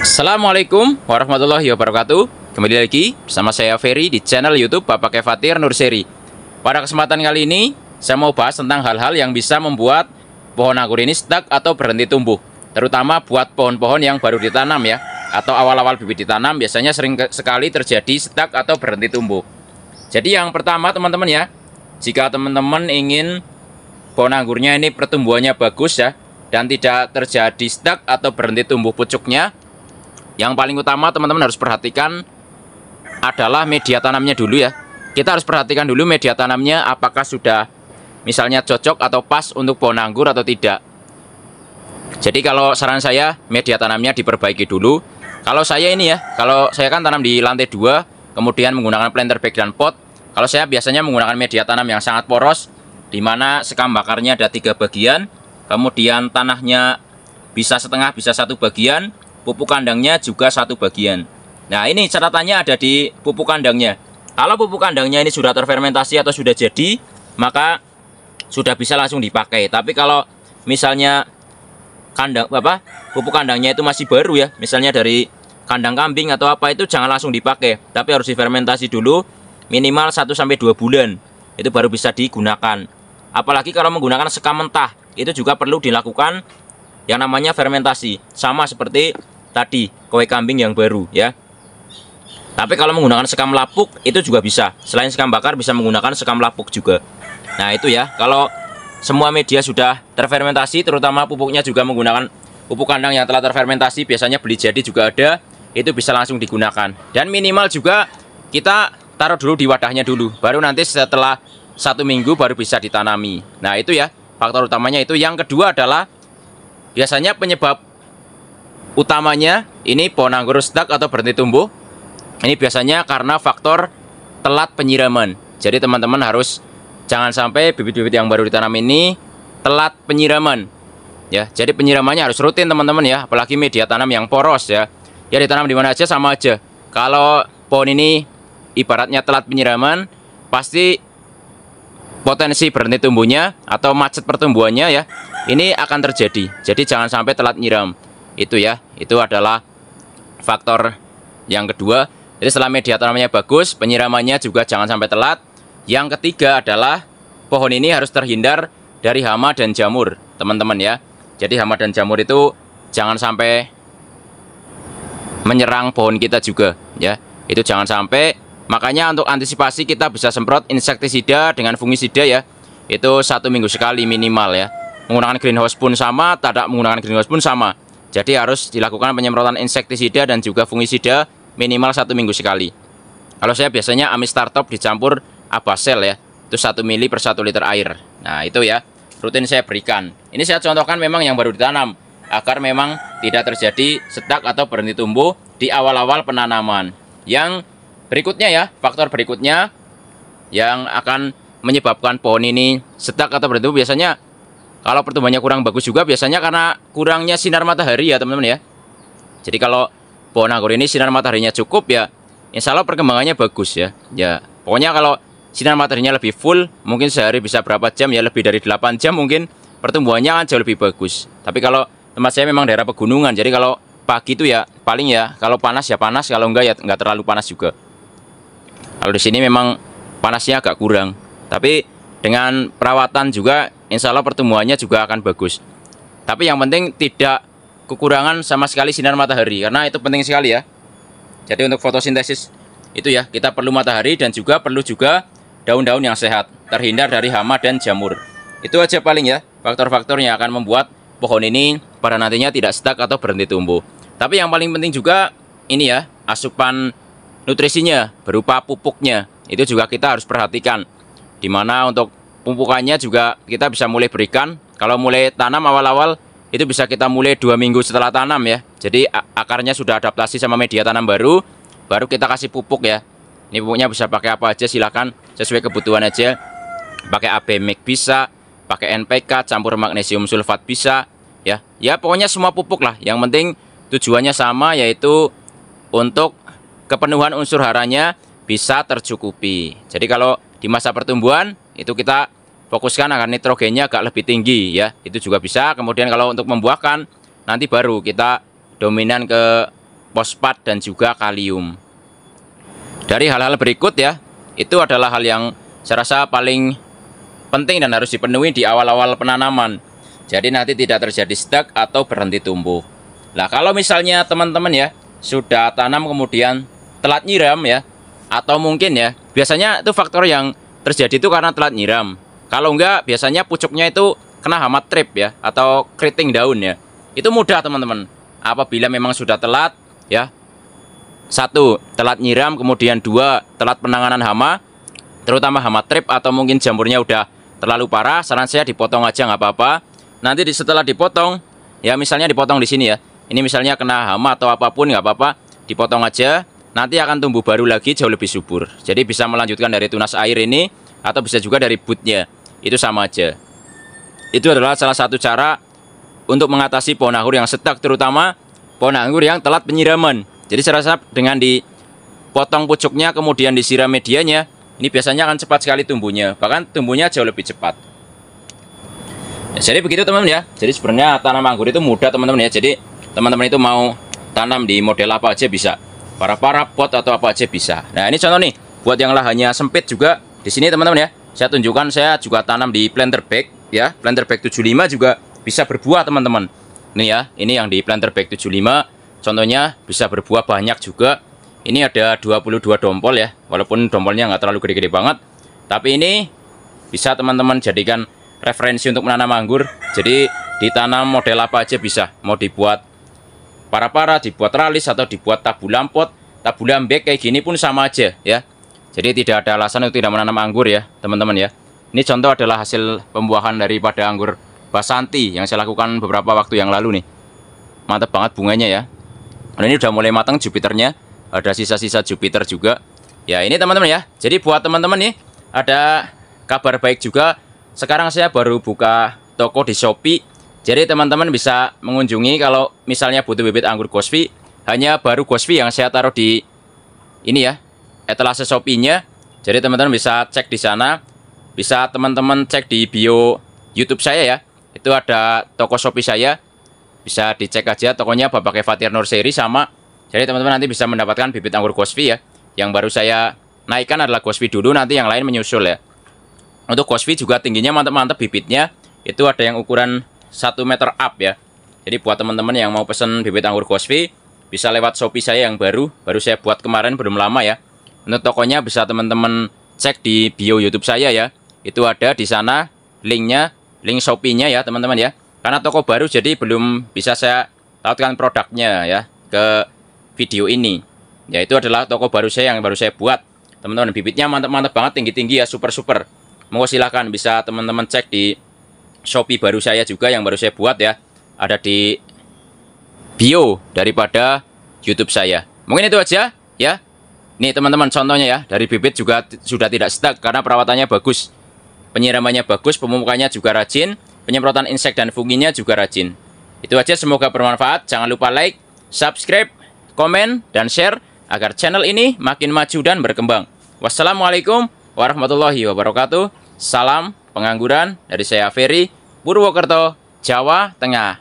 Assalamualaikum warahmatullahi wabarakatuh. Kembali lagi bersama saya Ferry di channel YouTube Bapak Kefatir Nurseri. Pada kesempatan kali ini saya mau bahas tentang hal-hal yang bisa membuat pohon anggur ini stuck atau berhenti tumbuh, terutama buat pohon-pohon yang baru ditanam ya, atau awal-awal bibit ditanam biasanya sering sekali terjadi stuck atau berhenti tumbuh. Jadi yang pertama teman-teman ya, jika teman-teman ingin pohon anggurnya ini pertumbuhannya bagus ya, dan tidak terjadi stuck atau berhenti tumbuh pucuknya, yang paling utama teman-teman harus perhatikan adalah media tanamnya dulu ya. Kita harus perhatikan dulu media tanamnya apakah sudah misalnya cocok atau pas untuk pohon anggur atau tidak. Jadi kalau saran saya media tanamnya diperbaiki dulu. Kalau saya ini ya, kalau saya kan tanam di lantai 2, kemudian menggunakan planter bag dan pot. Kalau saya biasanya menggunakan media tanam yang sangat poros, di mana sekam bakarnya ada 3 bagian, kemudian tanahnya bisa setengah, bisa 1 bagian, pupuk kandangnya juga 1 bagian. Nah ini catatannya ada di pupuk kandangnya. Kalau pupuk kandangnya ini sudah terfermentasi atau sudah jadi, maka sudah bisa langsung dipakai. Tapi kalau misalnya pupuk kandangnya itu masih baru ya, misalnya dari kandang kambing atau apa, itu jangan langsung dipakai, tapi harus difermentasi dulu minimal 1-2 bulan, itu baru bisa digunakan. Apalagi kalau menggunakan sekam mentah, itu juga perlu dilakukan yang namanya fermentasi, sama seperti tadi kue kambing yang baru ya. Tapi kalau menggunakan sekam lapuk itu juga bisa, selain sekam bakar bisa menggunakan sekam lapuk juga. Nah itu ya, kalau semua media sudah terfermentasi, terutama pupuknya juga menggunakan pupuk kandang yang telah terfermentasi, biasanya beli jadi juga ada, itu bisa langsung digunakan. Dan minimal juga kita taruh dulu di wadahnya dulu, baru nanti setelah 1 minggu baru bisa ditanami. Nah itu ya, faktor utamanya itu. Yang kedua adalah biasanya penyebab utamanya ini pohon anggur stuck atau berhenti tumbuh, ini biasanya karena faktor telat penyiraman. Jadi teman-teman harus jangan sampai bibit-bibit yang baru ditanam ini telat penyiraman ya. Jadi penyiramannya harus rutin teman-teman ya, apalagi media tanam yang poros ya. Ya ditanam di mana aja sama aja. Kalau pohon ini ibaratnya telat penyiraman, pasti potensi berhenti tumbuhnya atau macet pertumbuhannya ya, ini akan terjadi. Jadi jangan sampai telat nyiram. Itu ya, itu adalah faktor yang kedua. Jadi setelah media tanamnya bagus, penyiramannya juga jangan sampai telat. Yang ketiga adalah pohon ini harus terhindar dari hama dan jamur teman-teman ya. Jadi hama dan jamur itu jangan sampai menyerang pohon kita juga ya, itu jangan sampai. Makanya untuk antisipasi kita bisa semprot insektisida dengan fungisida ya, itu 1 minggu sekali minimal ya. Menggunakan greenhouse pun sama, tidak menggunakan greenhouse pun sama. Jadi harus dilakukan penyemprotan insektisida dan juga fungisida minimal 1 minggu sekali. Kalau saya biasanya Amistartop dicampur Abasel ya, itu 1 mili per 1 liter air. Nah itu ya, rutin saya berikan. Ini saya contohkan memang yang baru ditanam, agar memang tidak terjadi stuck atau berhenti tumbuh di awal-awal penanaman. Yang berikutnya ya, faktor berikutnya yang akan menyebabkan pohon ini stuck atau berhenti tumbuh, biasanya kalau pertumbuhannya kurang bagus juga biasanya karena kurangnya sinar matahari ya teman-teman ya. Jadi kalau pohon anggur ini sinar mataharinya cukup ya, insya Allah perkembangannya bagus ya. Ya pokoknya kalau sinar mataharinya lebih full, mungkin sehari bisa berapa jam ya, lebih dari 8 jam mungkin, pertumbuhannya akan jauh lebih bagus. Tapi kalau tempat saya memang daerah pegunungan, jadi kalau pagi itu ya paling ya, kalau panas ya panas, kalau enggak ya enggak terlalu panas juga. Kalau di sini memang panasnya agak kurang, tapi dengan perawatan juga insya Allah pertumbuhannya juga akan bagus. Tapi yang penting tidak kekurangan sama sekali sinar matahari, karena itu penting sekali ya. Jadi untuk fotosintesis itu ya, kita perlu matahari dan juga perlu juga daun-daun yang sehat, terhindar dari hama dan jamur. Itu aja paling ya, faktor-faktor yang akan membuat pohon ini pada nantinya tidak stuck atau berhenti tumbuh. Tapi yang paling penting juga ini ya, asupan nutrisinya berupa pupuknya. Itu juga kita harus perhatikan. Dimana untuk pupukannya juga kita bisa mulai berikan. Kalau mulai tanam awal-awal itu bisa kita mulai 2 minggu setelah tanam ya. Jadi akarnya sudah adaptasi sama media tanam baru, baru kita kasih pupuk ya. Ini pupuknya bisa pakai apa aja, silakan sesuai kebutuhan aja. Pakai AB Mix bisa, pakai NPK campur magnesium sulfat bisa ya. Ya pokoknya semua pupuk lah. Yang penting tujuannya sama, yaitu untuk kepenuhan unsur haranya bisa tercukupi. Jadi kalau di masa pertumbuhan itu kita fokuskan agar nitrogennya agak lebih tinggi ya, itu juga bisa. Kemudian kalau untuk membuahkan nanti baru kita dominan ke fosfat, dan juga kalium. Dari hal-hal berikut ya, itu adalah hal yang saya rasa paling penting dan harus dipenuhi di awal-awal penanaman. Jadi nanti tidak terjadi stuck atau berhenti tumbuh. Nah, kalau misalnya teman-teman ya sudah tanam kemudian telat nyiram ya, atau mungkin ya, biasanya itu faktor yang terjadi itu karena telat nyiram. Kalau enggak, biasanya pucuknya itu kena hama trip ya, atau keriting daun ya. Itu mudah teman-teman. Apabila memang sudah telat ya, 1. Telat nyiram, kemudian 2. Telat penanganan hama, terutama hama trip atau mungkin jamurnya udah terlalu parah, saran saya dipotong aja nggak apa-apa. Nanti setelah dipotong, ya misalnya dipotong di sini ya, ini misalnya kena hama atau apapun nggak apa-apa, dipotong aja. Nanti akan tumbuh baru lagi jauh lebih subur. Jadi bisa melanjutkan dari tunas air ini, atau bisa juga dari bootnya. Itu sama aja. Itu adalah salah satu cara untuk mengatasi pohon anggur yang stuck, terutama pohon anggur yang telat penyiraman. Jadi saya rasa dengan dipotong pucuknya kemudian disiram medianya, ini biasanya akan cepat sekali tumbuhnya. Bahkan tumbuhnya jauh lebih cepat. Jadi begitu teman-teman ya. Jadi sebenarnya tanam anggur itu mudah teman-teman ya. Jadi teman-teman itu mau tanam di model apa aja bisa. Para pot atau apa aja bisa. Nah, ini contoh nih, buat yang lahannya sempit juga di sini teman-teman ya. Saya tunjukkan, saya juga tanam di planter bag ya. Planter bag 75 juga bisa berbuah teman-teman. Ini ya, ini yang di planter bag 75 contohnya bisa berbuah banyak juga. Ini ada 22 dompol ya. Walaupun dompolnya nggak terlalu gede-gede banget, tapi ini bisa teman-teman jadikan referensi untuk menanam anggur. Jadi ditanam model apa aja bisa. Mau dibuat para dibuat ralis atau dibuat tabulam pot, tabulam bag kayak gini pun sama aja ya. Jadi tidak ada alasan untuk tidak menanam anggur ya teman-teman ya. Ini contoh adalah hasil pembuahan daripada anggur Basanti yang saya lakukan beberapa waktu yang lalu nih. Mantap banget bunganya ya. Dan ini udah mulai matang Jupiternya, ada sisa-sisa Jupiter juga. Ya ini teman-teman ya. Jadi buat teman-teman nih ada kabar baik juga. Sekarang saya baru buka toko di Shopee. Jadi teman-teman bisa mengunjungi kalau misalnya butuh bibit anggur Ghostfi. Hanya baru Ghostfi yang saya taruh di ini ya, etalase Shopee-nya. Jadi teman-teman bisa cek di sana. Bisa teman-teman cek di bio YouTube saya ya. Itu ada toko Shopee saya. Bisa dicek aja tokonya Bapak Fatir Nurseri sama. Jadi teman-teman nanti bisa mendapatkan bibit anggur Ghostfi ya. Yang baru saya naikkan adalah Ghostfi dulu, nanti yang lain menyusul ya. Untuk Ghostfi juga tingginya mantap-mantap bibitnya. Itu ada yang ukuran 1 meter up ya. Jadi buat teman-teman yang mau pesen bibit anggur Ghostfi, bisa lewat Shopee saya yang baru saya buat kemarin, belum lama ya. Untuk tokonya bisa teman-teman cek di bio YouTube saya ya. Itu ada di sana linknya, link Shopee-nya ya teman-teman ya. Karena toko baru jadi belum bisa saya tautkan produknya ya ke video ini. Ya itu adalah toko baru saya yang baru saya buat. Teman-teman bibitnya mantap-mantap banget, tinggi-tinggi ya, super-super. Mau silahkan bisa teman-teman cek di Shopee baru saya juga yang baru saya buat ya. Ada di bio daripada YouTube saya. Mungkin itu aja ya. Nih teman-teman contohnya ya. Dari bibit juga sudah tidak stuck karena perawatannya bagus. Penyiramannya bagus, pemupukannya juga rajin, penyemprotan insek dan funginya juga rajin. Itu aja, semoga bermanfaat. Jangan lupa like, subscribe, komen, dan share agar channel ini makin maju dan berkembang. Wassalamualaikum warahmatullahi wabarakatuh. Salam pengangguran dari saya Ferry, Purwokerto, Jawa Tengah.